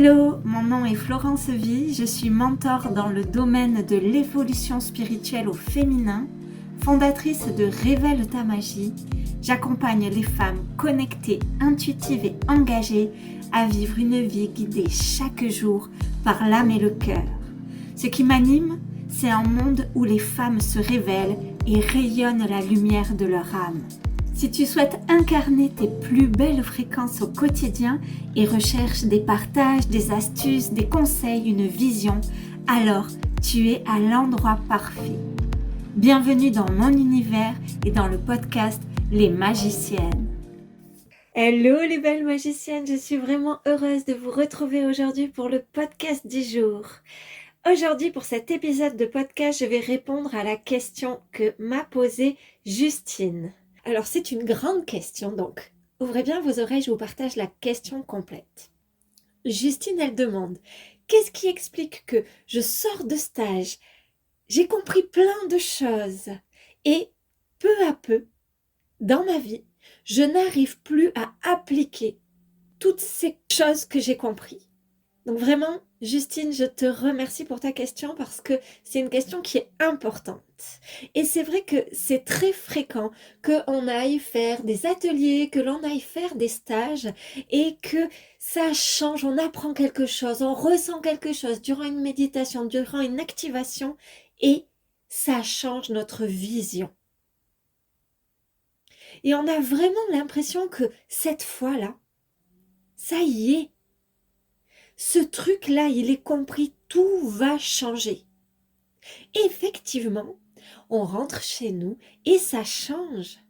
Hello, mon nom est Florence Vie, je suis mentor dans le domaine de l'évolution spirituelle au féminin, fondatrice de Révèle ta magie. J'accompagne les femmes connectées, intuitives et engagées à vivre une vie guidée chaque jour par l'âme et le cœur. Ce qui m'anime, c'est un monde où les femmes se révèlent et rayonnent la lumière de leur âme. Si tu souhaites incarner tes plus belles fréquences au quotidien et recherches des partages, des astuces, des conseils, une vision, alors tu es à l'endroit parfait. Bienvenue dans mon univers et dans le podcast Les Magiciennes. Hello les belles magiciennes, je suis vraiment heureuse de vous retrouver aujourd'hui pour le podcast du jour. Aujourd'hui, pour cet épisode de podcast, je vais répondre à la question que m'a posée Justine. Alors, c'est une grande question, donc ouvrez bien vos oreilles, je vous partage la question complète. Justine, elle demande, qu'est-ce qui explique que je sors de stage, j'ai compris plein de choses et peu à peu, dans ma vie, je n'arrive plus à appliquer toutes ces choses que j'ai comprises. Donc vraiment, Justine, je te remercie pour ta question parce que c'est une question qui est importante. Et c'est vrai que c'est très fréquent qu'on aille faire des ateliers, que l'on aille faire des stages et que ça change, on apprend quelque chose, on ressent quelque chose durant une méditation, durant une activation et ça change notre vision. Et on a vraiment l'impression que cette fois-là, ça y est, ce truc-là, il est compris, tout va changer. Et effectivement, on rentre chez nous et ça change.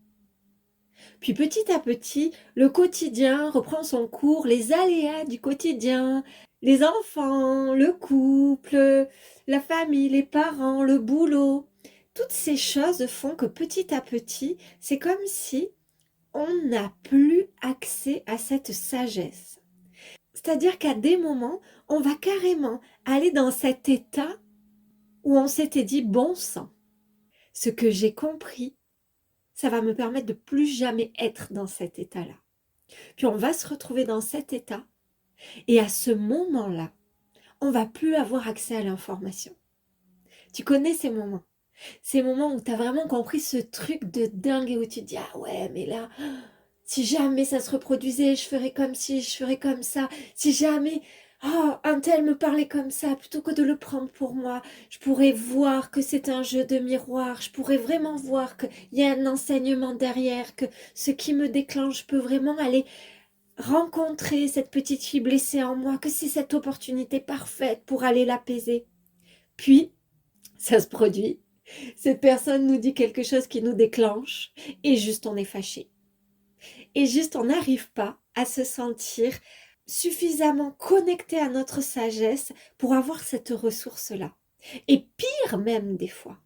Puis petit à petit, le quotidien reprend son cours, les aléas du quotidien, les enfants, le couple, la famille, les parents, le boulot. Toutes ces choses font que petit à petit, c'est comme si on n'a plus accès à cette sagesse. C'est-à-dire qu'à des moments, on va carrément aller dans cet état où on s'était dit bon sang. Ce que j'ai compris, ça va me permettre de plus jamais être dans cet état-là. Puis on va se retrouver dans cet état et à ce moment-là, on va plus avoir accès à l'information. Tu connais ces moments? Ces moments où tu as vraiment compris ce truc de dingue et où tu te dis ah ouais mais là si jamais ça se reproduisait, je ferais comme ci, je ferais comme ça. Si jamais, un tel me parlait comme ça, plutôt que de le prendre pour moi, je pourrais voir que c'est un jeu de miroir. Je pourrais vraiment voir qu'il y a un enseignement derrière, que ce qui me déclenche peut vraiment aller rencontrer cette petite fille blessée en moi, que c'est cette opportunité parfaite pour aller l'apaiser. Puis, ça se produit. Cette personne nous dit quelque chose qui nous déclenche et juste on est fâché. Et juste, on n'arrive pas à se sentir suffisamment connecté à notre sagesse pour avoir cette ressource-là. Et pire même des fois,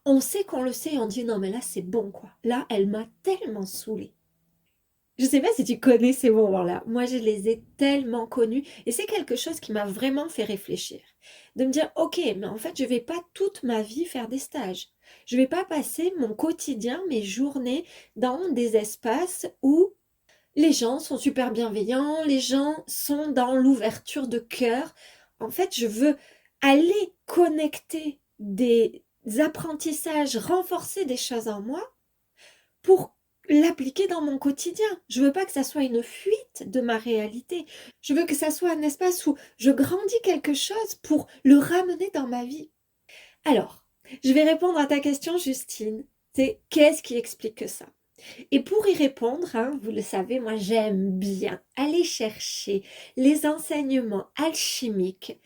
on sait qu'on le sait et on dit non mais là c'est bon quoi. Là, elle m'a tellement saoulée. Je ne sais pas si tu connais ces moments-là. Moi, je les ai tellement connus et c'est quelque chose qui m'a vraiment fait réfléchir. De me dire, ok, mais en fait, je ne vais pas toute ma vie faire des stages. Je ne vais pas passer mon quotidien, mes journées dans des espaces où les gens sont super bienveillants, les gens sont dans l'ouverture de cœur. En fait, je veux aller connecter des apprentissages, renforcer des choses en moi pour l'appliquer dans mon quotidien. Je veux pas que ça soit une fuite de ma réalité. Je veux que ça soit un espace où je grandis quelque chose pour le ramener dans ma vie. Alors, je vais répondre à ta question, Justine. C'est qu'est-ce qui explique ça? Et pour y répondre, vous le savez, moi j'aime bien aller chercher les enseignements alchimiques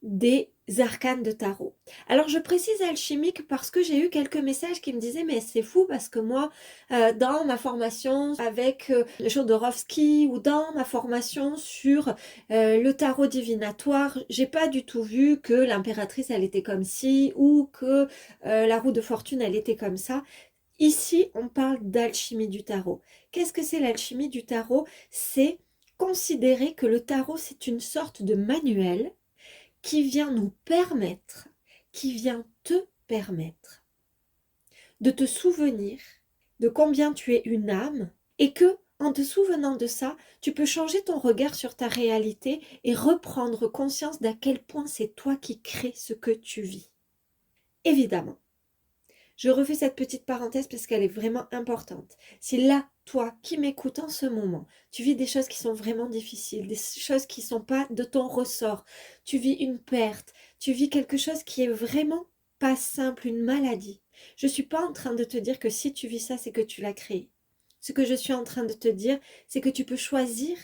des arcanes de tarot. Alors je précise alchimique parce que j'ai eu quelques messages qui me disaient mais c'est fou parce que moi dans ma formation avec Jodorowsky ou dans ma formation sur le tarot divinatoire, j'ai pas du tout vu que l'impératrice elle était comme ci ou que la roue de fortune elle était comme ça. Ici, on parle d'alchimie du tarot. Qu'est-ce que c'est l'alchimie du tarot? C'est considérer que le tarot, c'est une sorte de manuel qui vient nous permettre, qui vient te permettre de te souvenir de combien tu es une âme et que, En te souvenant de ça, tu peux changer ton regard sur ta réalité et reprendre conscience d'à quel point c'est toi qui crée ce que tu vis. Évidemment, je refais cette petite parenthèse parce qu'elle est vraiment importante. Si là, toi qui m'écoutes en ce moment, tu vis des choses qui sont vraiment difficiles, des choses qui ne sont pas de ton ressort, tu vis une perte, tu vis quelque chose qui est vraiment pas simple, une maladie. Je ne suis pas en train de te dire que si tu vis ça, c'est que tu l'as créé. Ce que je suis en train de te dire, c'est que tu peux choisir.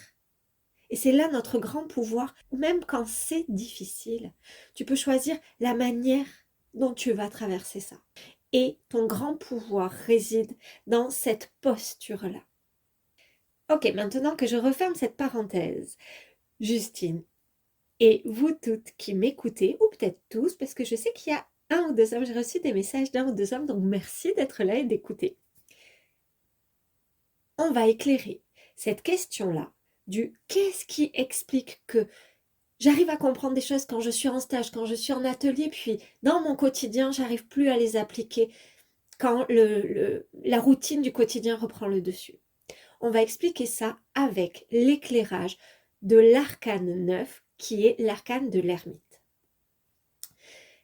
Et c'est là notre grand pouvoir, même quand c'est difficile. Tu peux choisir la manière dont tu vas traverser ça. Et ton grand pouvoir réside dans cette posture-là. Ok, maintenant que je referme cette parenthèse, Justine, et vous toutes qui m'écoutez, ou peut-être tous, parce que je sais qu'il y a un ou deux hommes, j'ai reçu des messages d'un ou deux hommes, donc merci d'être là et d'écouter. On va éclairer cette question-là du qu'est-ce qui explique que j'arrive à comprendre des choses quand je suis en stage, quand je suis en atelier, puis dans mon quotidien, j'arrive plus à les appliquer quand la routine du quotidien reprend le dessus. On va expliquer ça avec l'éclairage de l'arcane 9, qui est l'arcane de l'ermite.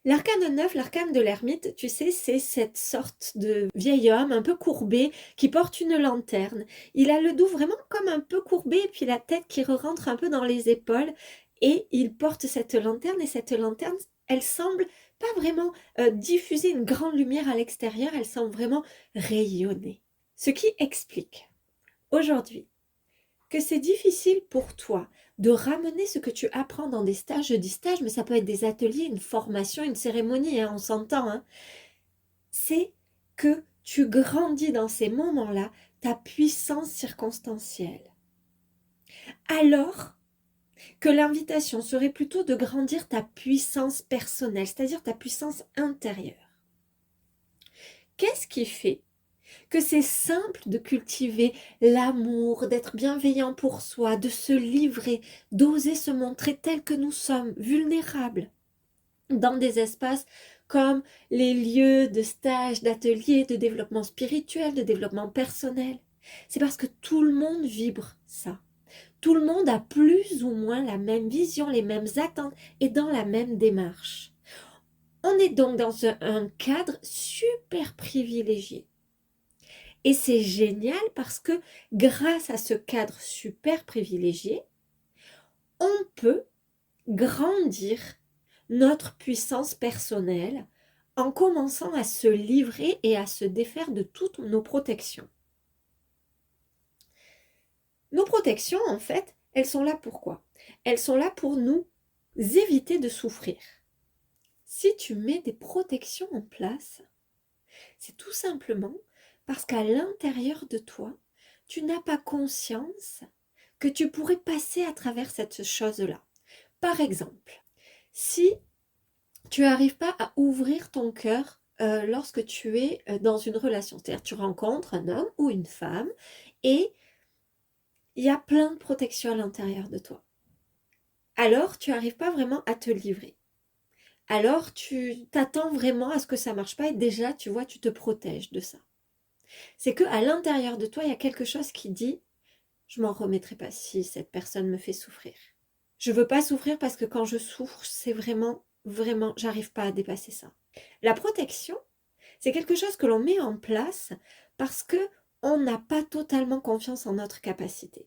L'arcane 9, l'arcane de l'ermite, tu sais, c'est cette sorte de vieil homme un peu courbé qui porte une lanterne. Il a le dos vraiment comme un peu courbé et puis la tête qui rentre un peu dans les épaules et il porte cette lanterne et cette lanterne, elle semble pas vraiment diffuser une grande lumière à l'extérieur, elle semble vraiment rayonner. Ce qui explique aujourd'hui que c'est difficile pour toi de ramener ce que tu apprends dans des stages, je dis stages, mais ça peut être des ateliers, une formation, une cérémonie, hein, on s'entend, hein. C'est que tu grandis dans ces moments-là ta puissance circonstancielle. Alors que l'invitation serait plutôt de grandir ta puissance personnelle, c'est-à-dire ta puissance intérieure. Qu'est-ce qui fait que c'est simple de cultiver l'amour, d'être bienveillant pour soi, de se livrer, d'oser se montrer tel que nous sommes, vulnérables, dans des espaces comme les lieux de stage, d'ateliers, de développement spirituel, de développement personnel. C'est parce que tout le monde vibre ça. Tout le monde a plus ou moins la même vision, les mêmes attentes et dans la même démarche. On est donc dans un cadre super privilégié. Et c'est génial parce que grâce à ce cadre super privilégié, on peut grandir notre puissance personnelle en commençant à se livrer et à se défaire de toutes nos protections. Nos protections, en fait, elles sont là pour quoi? Elles sont là pour nous éviter de souffrir. Si tu mets des protections en place, c'est tout simplement parce qu'à l'intérieur de toi, tu n'as pas conscience que tu pourrais passer à travers cette chose-là. Par exemple, si tu n'arrives pas à ouvrir ton cœur lorsque tu es dans une relation, c'est-à-dire tu rencontres un homme ou une femme et il y a plein de protections à l'intérieur de toi. Alors, tu n'arrives pas vraiment à te livrer. Alors, tu t'attends vraiment à ce que ça ne marche pas et déjà, tu vois, tu te protèges de ça. C'est qu'à l'intérieur de toi, il y a quelque chose qui dit « je m'en remettrai pas si cette personne me fait souffrir ». Je veux pas souffrir parce que quand je souffre, c'est vraiment, j'arrive pas à dépasser ça. La protection, c'est quelque chose que l'on met en place parce que on n'a pas totalement confiance en notre capacité.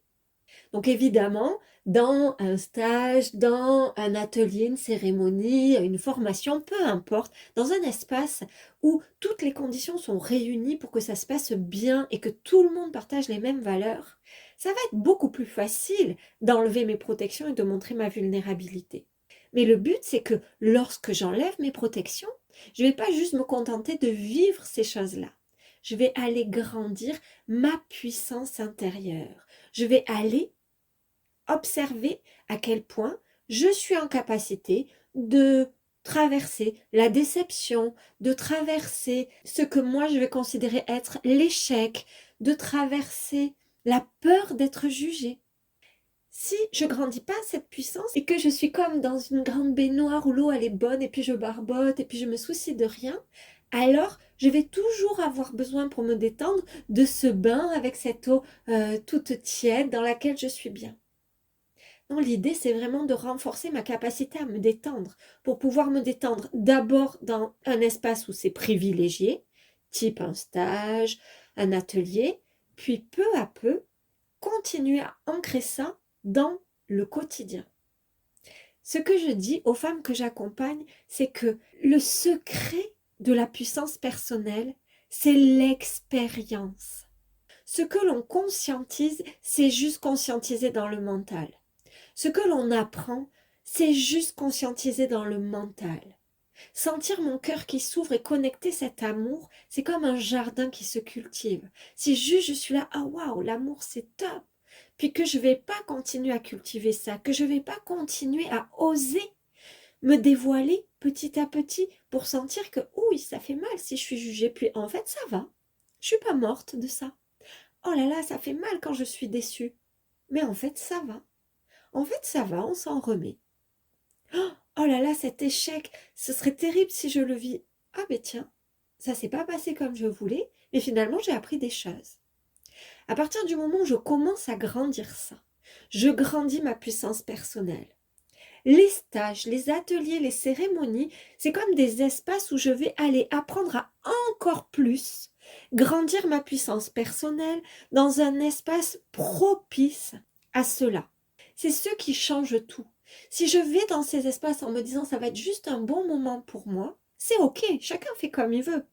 Donc évidemment, dans un stage, dans un atelier, une cérémonie, une formation, peu importe, dans un espace où toutes les conditions sont réunies pour que ça se passe bien et que tout le monde partage les mêmes valeurs, ça va être beaucoup plus facile d'enlever mes protections et de montrer ma vulnérabilité. Mais le but, c'est que lorsque j'enlève mes protections, je ne vais pas juste me contenter de vivre ces choses-là. Je vais aller grandir ma puissance intérieure. Je vais aller observer à quel point je suis en capacité de traverser la déception, de traverser ce que moi je vais considérer être l'échec, de traverser la peur d'être jugée. Si je grandis pas cette puissance et que je suis comme dans une grande baignoire où l'eau elle est bonne et puis je barbote et puis je me soucie de rien, alors je vais toujours avoir besoin pour me détendre de ce bain avec cette eau toute tiède dans laquelle je suis bien. Non, l'idée, c'est vraiment de renforcer ma capacité à me détendre, pour pouvoir me détendre d'abord dans un espace où c'est privilégié, type un stage, un atelier, puis peu à peu, continuer à ancrer ça dans le quotidien. Ce que je dis aux femmes que j'accompagne, c'est que le secret de la puissance personnelle, c'est l'expérience. Ce que l'on conscientise, c'est juste conscientiser dans le mental. Ce que l'on apprend, c'est juste conscientiser dans le mental. Sentir mon cœur qui s'ouvre et connecter cet amour, c'est comme un jardin qui se cultive. Si juste je suis là, ah waouh, l'amour c'est top. Puis que je vais pas continuer à cultiver ça, que je vais pas continuer à oser me dévoiler petit à petit pour sentir que oui, ça fait mal si je suis jugée. Puis en fait, ça va. Je suis pas morte de ça. Oh là là, ça fait mal quand je suis déçue. Mais en fait, ça va. En fait, ça va, on s'en remet. Oh là là, cet échec, ce serait terrible si je le vis. Ah ben tiens, ça s'est pas passé comme je voulais, mais finalement j'ai appris des choses. À partir du moment où je commence à grandir ça, je grandis ma puissance personnelle. Les stages, les ateliers, les cérémonies, c'est comme des espaces où je vais aller apprendre à encore plus grandir ma puissance personnelle dans un espace propice à cela. C'est ce qui change tout. Si je vais dans ces espaces en me disant ça va être juste un bon moment pour moi, c'est ok, chacun fait comme il veut.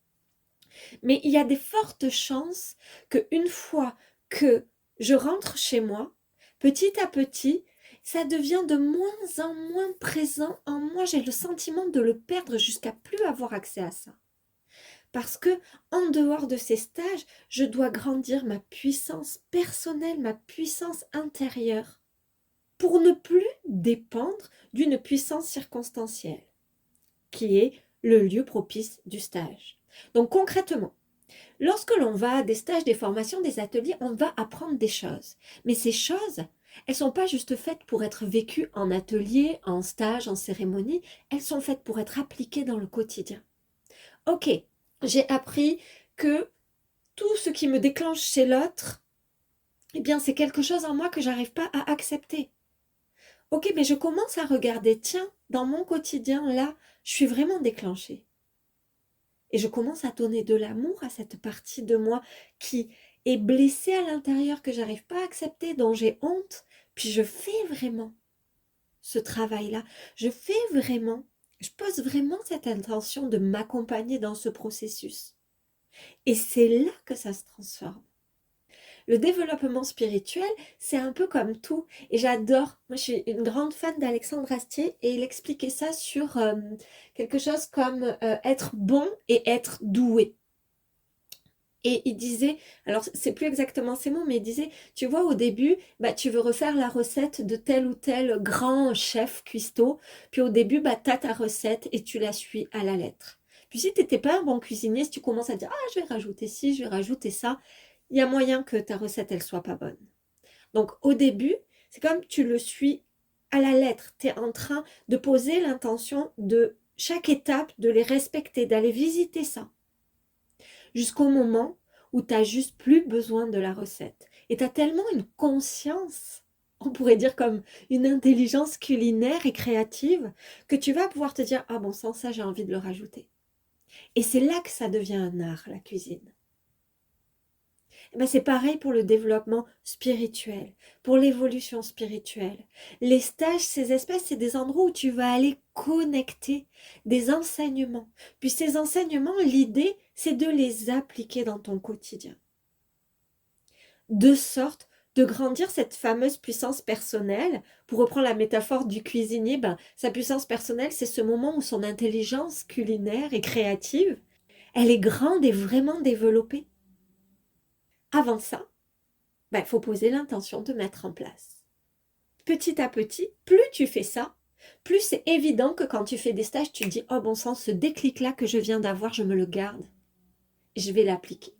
Mais il y a des fortes chances qu'une fois que je rentre chez moi, petit à petit, ça devient de moins en moins présent en moi. J'ai le sentiment de le perdre jusqu'à plus avoir accès à ça. Parce que en dehors de ces stages, je dois grandir ma puissance personnelle, ma puissance intérieure, pour ne plus dépendre d'une puissance circonstancielle, qui est le lieu propice du stage. Donc concrètement, lorsque l'on va à des stages, des formations, des ateliers, on va apprendre des choses. Mais ces choses, elles ne sont pas juste faites pour être vécues en atelier, en stage, en cérémonie, elles sont faites pour être appliquées dans le quotidien. Ok, j'ai appris que tout ce qui me déclenche chez l'autre, eh bien c'est quelque chose en moi que j'arrive pas à accepter. Ok, mais je commence à regarder, tiens, dans mon quotidien, là, je suis vraiment déclenchée. Et je commence à donner de l'amour à cette partie de moi qui est blessée à l'intérieur, que j'arrive pas à accepter, dont j'ai honte. Puis je fais vraiment ce travail-là. Je pose vraiment cette intention de m'accompagner dans ce processus. Et c'est là que ça se transforme. Le développement spirituel, c'est un peu comme tout. Et j'adore, moi je suis une grande fan d'Alexandre Astier et il expliquait ça sur quelque chose comme être bon et être doué. Et il disait, alors c'est plus exactement ces mots, mais il disait, tu vois, au début, bah, tu veux refaire la recette de tel ou tel grand chef cuistot, puis au début, bah, tu as ta recette et tu la suis à la lettre. Puis si tu n'étais pas un bon cuisinier, si tu commences à dire, ah, je vais rajouter ci, je vais rajouter ça, il y a moyen que ta recette, elle soit pas bonne. Donc au début, c'est comme tu le suis à la lettre, tu es en train de poser l'intention de chaque étape, de les respecter, d'aller visiter ça jusqu'au moment où tu n'as juste plus besoin de la recette. Et tu as tellement une conscience, on pourrait dire comme une intelligence culinaire et créative, que tu vas pouvoir te dire, ah bon, sans ça, j'ai envie de le rajouter. Et c'est là que ça devient un art, la cuisine. Et ben c'est pareil pour le développement spirituel, pour l'évolution spirituelle. Les stages, ces espaces, c'est des endroits où tu vas aller connecter des enseignements. Puis ces enseignements, l'idée, c'est de les appliquer dans ton quotidien. De sorte de grandir cette fameuse puissance personnelle. Pour reprendre la métaphore du cuisinier, ben, sa puissance personnelle, c'est ce moment où son intelligence culinaire et créative, elle est grande et vraiment développée. Avant ça, il faut poser l'intention de mettre en place. Petit à petit, plus tu fais ça, plus c'est évident que quand tu fais des stages, tu te dis, oh bon sang, ce déclic-là que je viens d'avoir, je me le garde. Je vais l'appliquer.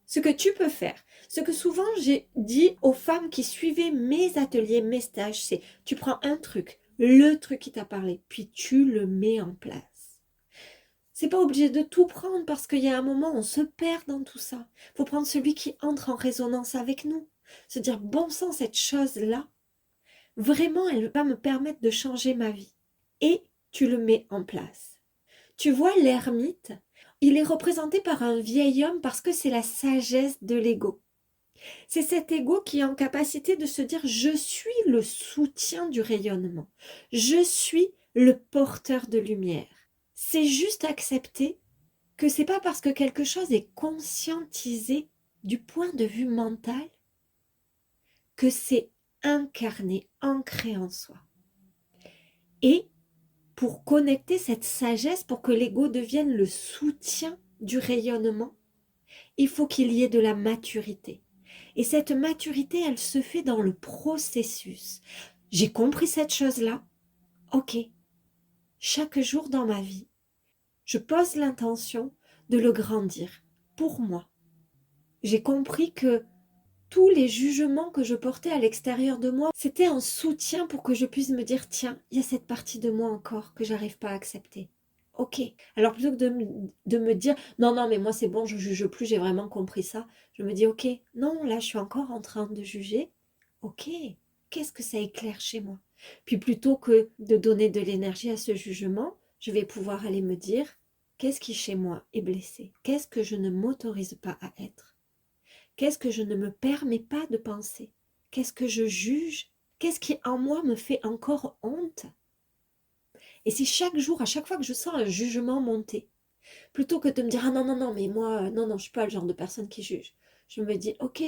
Ce que tu peux faire, ce que souvent j'ai dit aux femmes qui suivaient mes ateliers, mes stages, c'est tu prends un truc, le truc qui t'a parlé, puis tu le mets en place. C'est pas obligé de tout prendre parce qu'il y a un moment où on se perd dans tout ça. Il faut prendre celui qui entre en résonance avec nous. Se dire, bon sang, cette chose-là, vraiment, elle va me permettre de changer ma vie. Et tu le mets en place. Tu vois, l'ermite, il est représenté par un vieil homme parce que c'est la sagesse de l'ego. C'est cet ego qui est en capacité de se dire je suis le soutien du rayonnement. Je suis le porteur de lumière. C'est juste accepter que c'est pas parce que quelque chose est conscientisé du point de vue mental que c'est incarné, ancré en soi. Et pour connecter cette sagesse, pour que l'ego devienne le soutien du rayonnement, il faut qu'il y ait de la maturité. Et cette maturité, elle se fait dans le processus. J'ai compris cette chose-là. Ok. Chaque jour dans ma vie, je pose l'intention de le grandir pour moi. J'ai compris que tous les jugements que je portais à l'extérieur de moi, c'était un soutien pour que je puisse me dire, tiens, il y a cette partie de moi encore que j'arrive pas à accepter. Ok. Alors plutôt que de me dire, non, mais moi c'est bon, je juge plus, j'ai vraiment compris ça. Je me dis, ok, non, là je suis encore en train de juger. Ok, qu'est-ce que ça éclaire chez moi? Puis plutôt que de donner de l'énergie à ce jugement, je vais pouvoir aller me dire, qu'est-ce qui chez moi est blessé? Qu'est-ce que je ne m'autorise pas à être? Qu'est-ce que je ne me permets pas de penser? Qu'est-ce que je juge? Qu'est-ce qui en moi me fait encore honte? Et si chaque jour, à chaque fois que je sens un jugement monter, plutôt que de me dire « Ah non, mais moi, non, je ne suis pas le genre de personne qui juge », je me dis « Ok,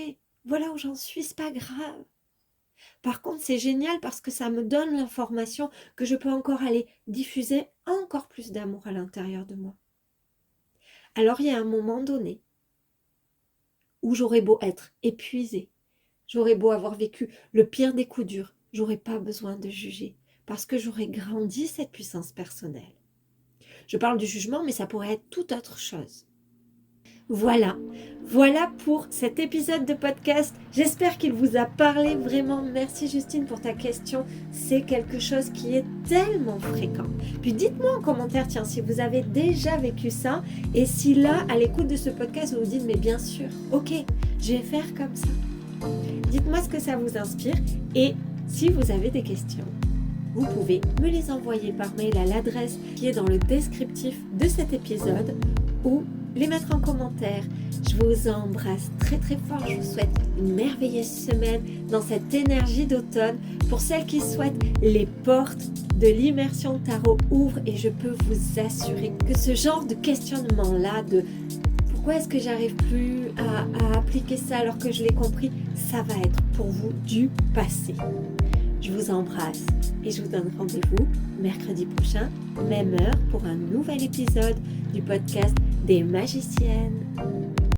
voilà où j'en suis, c'est pas grave ». Par contre, c'est génial parce que ça me donne l'information que je peux encore aller diffuser encore plus d'amour à l'intérieur de moi. Alors, il y a un moment donné où j'aurais beau être épuisée, j'aurais beau avoir vécu le pire des coups durs, j'aurais pas besoin de juger parce que j'aurais grandi cette puissance personnelle. Je parle du jugement, mais ça pourrait être toute autre chose. Voilà pour cet épisode de podcast. J'espère qu'il vous a parlé. Vraiment, merci Justine pour ta question. C'est quelque chose qui est tellement fréquent. Puis dites-moi en commentaire, tiens, si vous avez déjà vécu ça et si là, à l'écoute de ce podcast, vous vous dites, mais bien sûr, ok, je vais faire comme ça. Dites-moi ce que ça vous inspire et si vous avez des questions, vous pouvez me les envoyer par mail à l'adresse qui est dans le descriptif de cet épisode ou les mettre en commentaire. Je vous embrasse très très fort. Je vous souhaite une merveilleuse semaine dans cette énergie d'automne. Pour celles qui souhaitent, les portes de l'immersion tarot ouvrent et je peux vous assurer que ce genre de questionnement-là, de pourquoi est-ce que j'arrive plus à appliquer ça alors que je l'ai compris, ça va être pour vous du passé. Je vous embrasse et je vous donne rendez-vous mercredi prochain, même heure, pour un nouvel épisode du podcast des magiciennes.